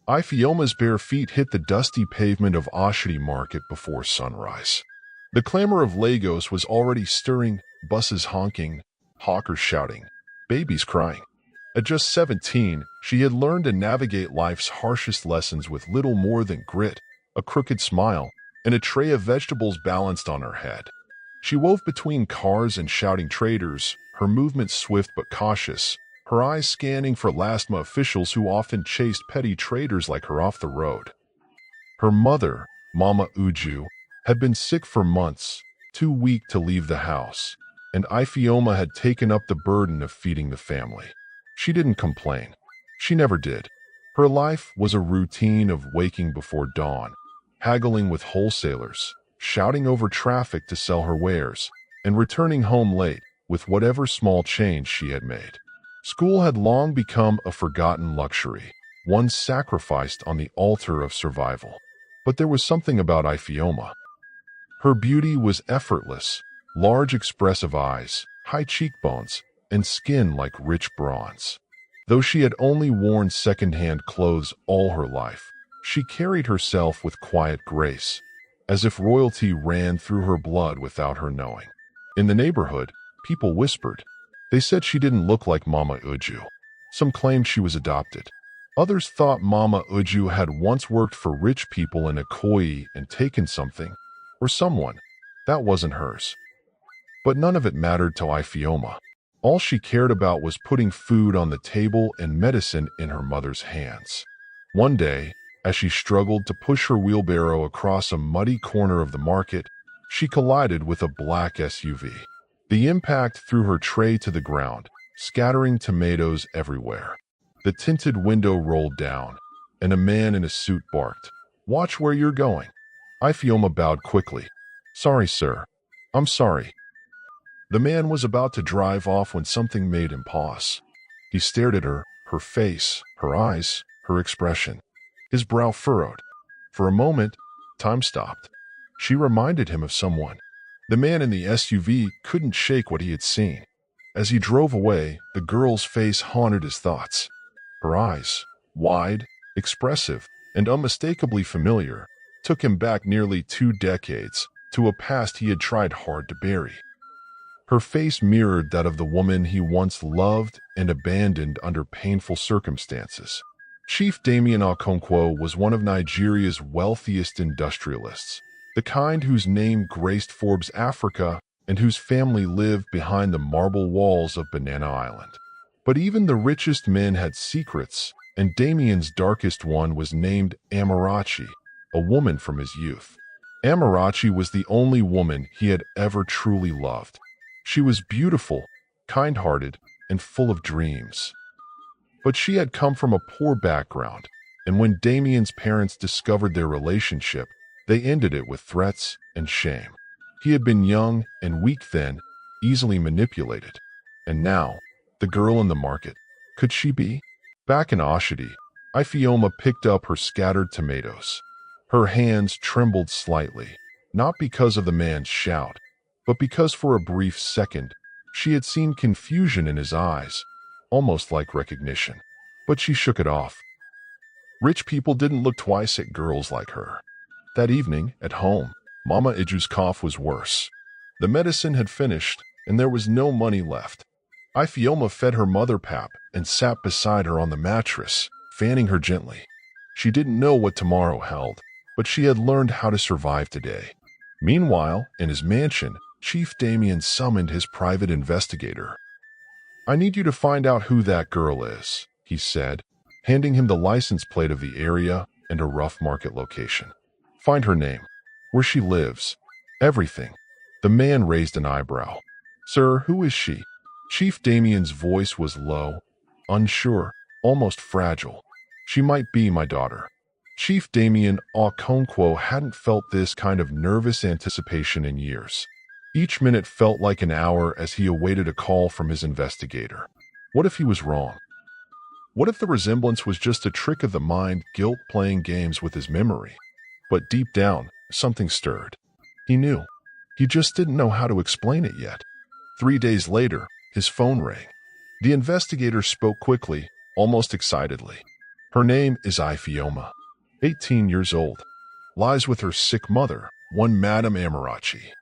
Ifeoma's bare feet hit the dusty pavement of Oshodi Market before sunrise. The clamor of Lagos was already stirring, buses honking, hawkers shouting, babies crying. At just 17, she had learned to navigate life's harshest lessons with little more than grit, a crooked smile, and a tray of vegetables balanced on her head. She wove between cars and shouting traders, her movements swift but cautious, her eyes scanning for LASTMA officials who often chased petty traders like her off the road. Her mother, Mama Uju, had been sick for months, too weak to leave the house, and Ifeoma had taken up the burden of feeding the family. She didn't complain. She never did. Her life was a routine of waking before dawn, haggling with wholesalers, shouting over traffic to sell her wares, and returning home late with whatever small change she had made. School had long become a forgotten luxury, one sacrificed on the altar of survival. But there was something about Ifeoma. Her beauty was effortless, large expressive eyes, high cheekbones, and skin like rich bronze. Though she had only worn second-hand clothes all her life, she carried herself with quiet grace, as if royalty ran through her blood without her knowing. In the neighborhood, people whispered. They said she didn't look like Mama Uju. Some claimed she was adopted. Others thought Mama Uju had once worked for rich people in Ikoyi and taken something, or someone, that wasn't hers. But none of it mattered to Ifeoma. All she cared about was putting food on the table and medicine in her mother's hands. One day, as she struggled to push her wheelbarrow across a muddy corner of the market, she collided with a black SUV. The impact threw her tray to the ground, scattering tomatoes everywhere. The tinted window rolled down, and a man in a suit barked, "Watch where you're going." Ifeoma bowed quickly. "Sorry, sir. I'm sorry." The man was about to drive off when something made him pause. He stared at her, her face, her eyes, her expression. His brow furrowed. For a moment, time stopped. She reminded him of someone. The man in the SUV couldn't shake what he had seen. As he drove away, the girl's face haunted his thoughts. Her eyes, wide, expressive, and unmistakably familiar, took him back nearly 2 decades, to a past he had tried hard to bury. Her face mirrored that of the woman he once loved and abandoned under painful circumstances. Chief Damien Okonkwo was one of Nigeria's wealthiest industrialists, the kind whose name graced Forbes Africa and whose family lived behind the marble walls of Banana Island. But even the richest men had secrets, and Damien's darkest one was named Amarachi, a woman from his youth. Amarachi was the only woman he had ever truly loved. She was beautiful, kind-hearted, and full of dreams. But she had come from a poor background, and when Damien's parents discovered their relationship, they ended it with threats and shame. He had been young and weak then, easily manipulated. And now, the girl in the market, could she be? Back in Oshodi, Ifeoma picked up her scattered tomatoes. Her hands trembled slightly, not because of the man's shout, but because for a brief second, she had seen confusion in his eyes, almost like recognition. But she shook it off. Rich people didn't look twice at girls like her. That evening, at home, Mama Iju's cough was worse. The medicine had finished, and there was no money left. Ifeoma fed her mother pap and sat beside her on the mattress, fanning her gently. She didn't know what tomorrow held, but she had learned how to survive today. Meanwhile, in his mansion, Chief Damien summoned his private investigator. "I need you to find out who that girl is," he said, handing him the license plate of the area and a rough market location. "Find her name, where she lives, everything." The man raised an eyebrow. "Sir, who is she?" Chief Damien's voice was low, unsure, almost fragile. "She might be my daughter." Chief Damien Okonkwo hadn't felt this kind of nervous anticipation in years. Each minute felt like an hour as he awaited a call from his investigator. What if he was wrong? What if the resemblance was just a trick of the mind, guilt playing games with his memory? But deep down, something stirred. He knew. He just didn't know how to explain it yet. 3 days later, his phone rang. The investigator spoke quickly, almost excitedly. Her name is Ifeoma, 18 years old, lies with her sick mother, one Madame Amarachi.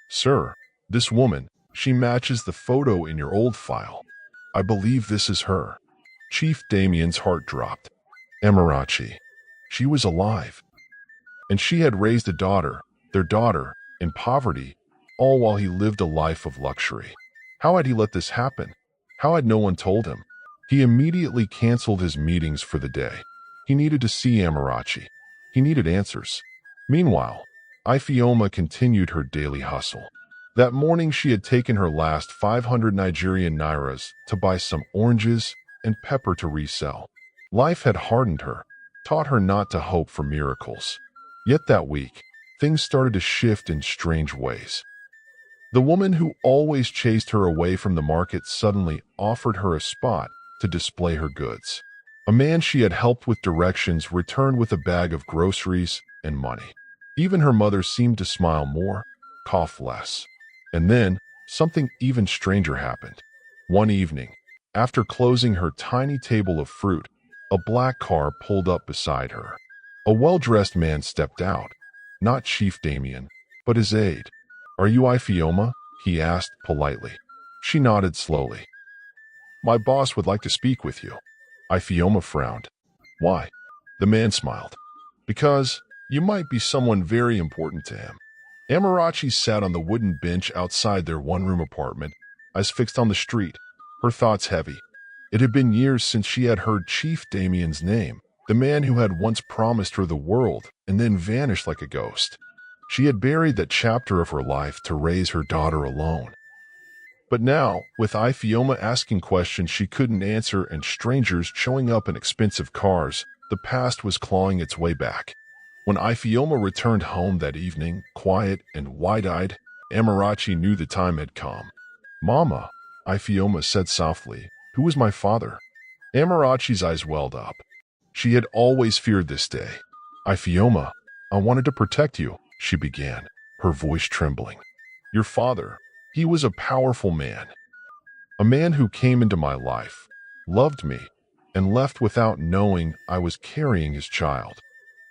Sir, this woman, she matches the photo in your old file. I believe this is her. Chief Damien's heart dropped. Amarachi. She was alive. And she had raised a daughter, their daughter, in poverty, all while he lived a life of luxury. How had he let this happen? How had no one told him? He immediately canceled his meetings for the day. He needed to see Amarachi. He needed answers. Meanwhile, Ifeoma continued her daily hustle. That morning she had taken her last 500 Nigerian nairas to buy some oranges and pepper to resell. Life had hardened her, taught her not to hope for miracles. Yet that week, things started to shift in strange ways. The woman who always chased her away from the market suddenly offered her a spot to display her goods. A man she had helped with directions returned with a bag of groceries and money. Even her mother seemed to smile more, cough less. And then, something even stranger happened. One evening, after closing her tiny table of fruit, a black car pulled up beside her. A well-dressed man stepped out, not Chief Damien, but his aide. "Are you Ifeoma?" he asked politely. She nodded slowly. "My boss would like to speak with you." Ifeoma frowned. "Why?" The man smiled. "Because you might be someone very important to him." Amarachi sat on the wooden bench outside their one-room apartment, eyes fixed on the street, her thoughts heavy. It had been years since she had heard Chief Damien's name, the man who had once promised her the world and then vanished like a ghost. She had buried that chapter of her life to raise her daughter alone. But now, with Ifeoma asking questions she couldn't answer and strangers showing up in expensive cars, the past was clawing its way back. When Ifeoma returned home that evening, quiet and wide-eyed, Amarachi knew the time had come. "Mama," Ifeoma said softly, "who was my father?" Amarachi's eyes welled up. She had always feared this day. "Ifeoma, I wanted to protect you," she began, her voice trembling. "Your father, he was a powerful man. A man who came into my life, loved me, and left without knowing I was carrying his child.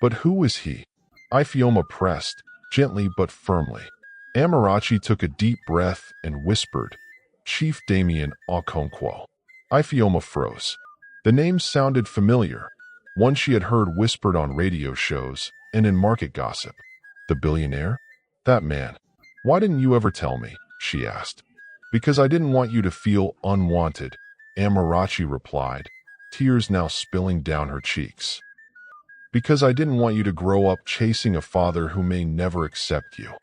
But who is he?" Ifeoma pressed, gently but firmly. Amarachi took a deep breath and whispered, "Chief Damien Okonkwo." Ifeoma froze. The name sounded familiar, one she had heard whispered on radio shows and in market gossip. The billionaire? That man. "Why didn't you ever tell me?" she asked. "Because I didn't want you to feel unwanted," Amarachi replied, tears now spilling down her cheeks. "Because I didn't want you to grow up chasing a father who may never accept you."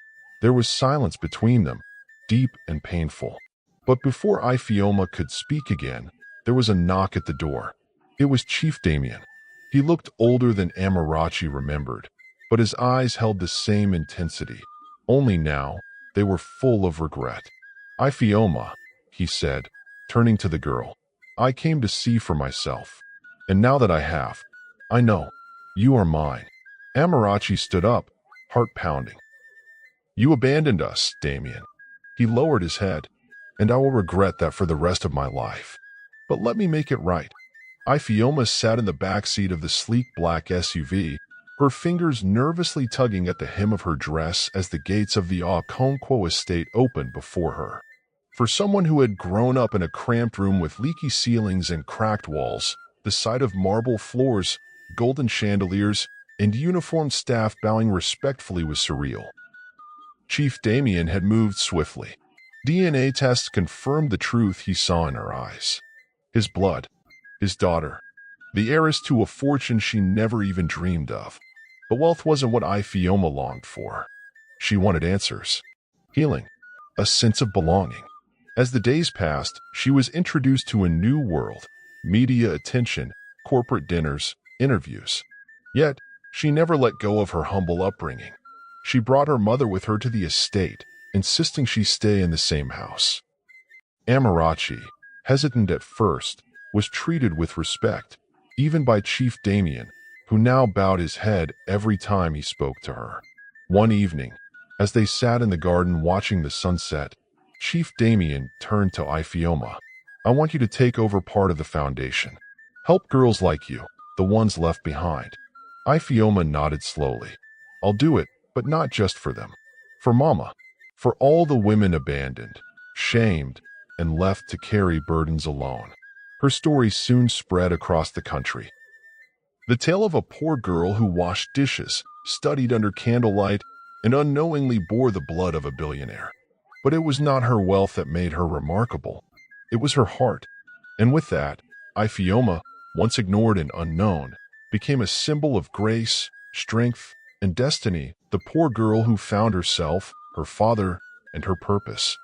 There was silence between them, deep and painful. But before Ifeoma could speak again, there was a knock at the door. It was Chief Damien. He looked older than Amarachi remembered, but his eyes held the same intensity. Only now, they were full of regret. "Ifeoma," he said, turning to the girl, "I came to see for myself. And now that I have, I know. You are mine." Amarachi stood up, heart pounding. "You abandoned us, Damien." He lowered his head. "And I will regret that for the rest of my life. But let me make it right." Ifeoma sat in the back seat of the sleek black SUV, her fingers nervously tugging at the hem of her dress as the gates of the Okonkwo estate opened before her. For someone who had grown up in a cramped room with leaky ceilings and cracked walls, the sight of marble floors, golden chandeliers, and uniformed staff bowing respectfully was surreal. Chief Damien had moved swiftly. DNA tests confirmed the truth he saw in her eyes. His blood, his daughter, the heiress to a fortune she never even dreamed of. But wealth wasn't what Ifeoma longed for. She wanted answers, healing, a sense of belonging. As the days passed, she was introduced to a new world, media attention, corporate dinners, interviews. Yet, she never let go of her humble upbringing. She brought her mother with her to the estate, insisting she stay in the same house. Amarachi, hesitant at first, was treated with respect, even by Chief Damien, who now bowed his head every time he spoke to her. One evening, as they sat in the garden watching the sunset, Chief Damien turned to Ifeoma. "I want you to take over part of the foundation. Help girls like you." the ones left behind. Ifeoma nodded slowly. I'll do it, but not just for them. For Mama. For all the women abandoned, shamed, and left to carry burdens alone. Her story soon spread across the country. The tale of a poor girl who washed dishes, studied under candlelight, and unknowingly bore the blood of a billionaire. But it was not her wealth that made her remarkable. It was her heart. And with that, Ifeoma, once ignored and unknown, became a symbol of grace, strength, and destiny, the poor girl who found herself, her father, and her purpose.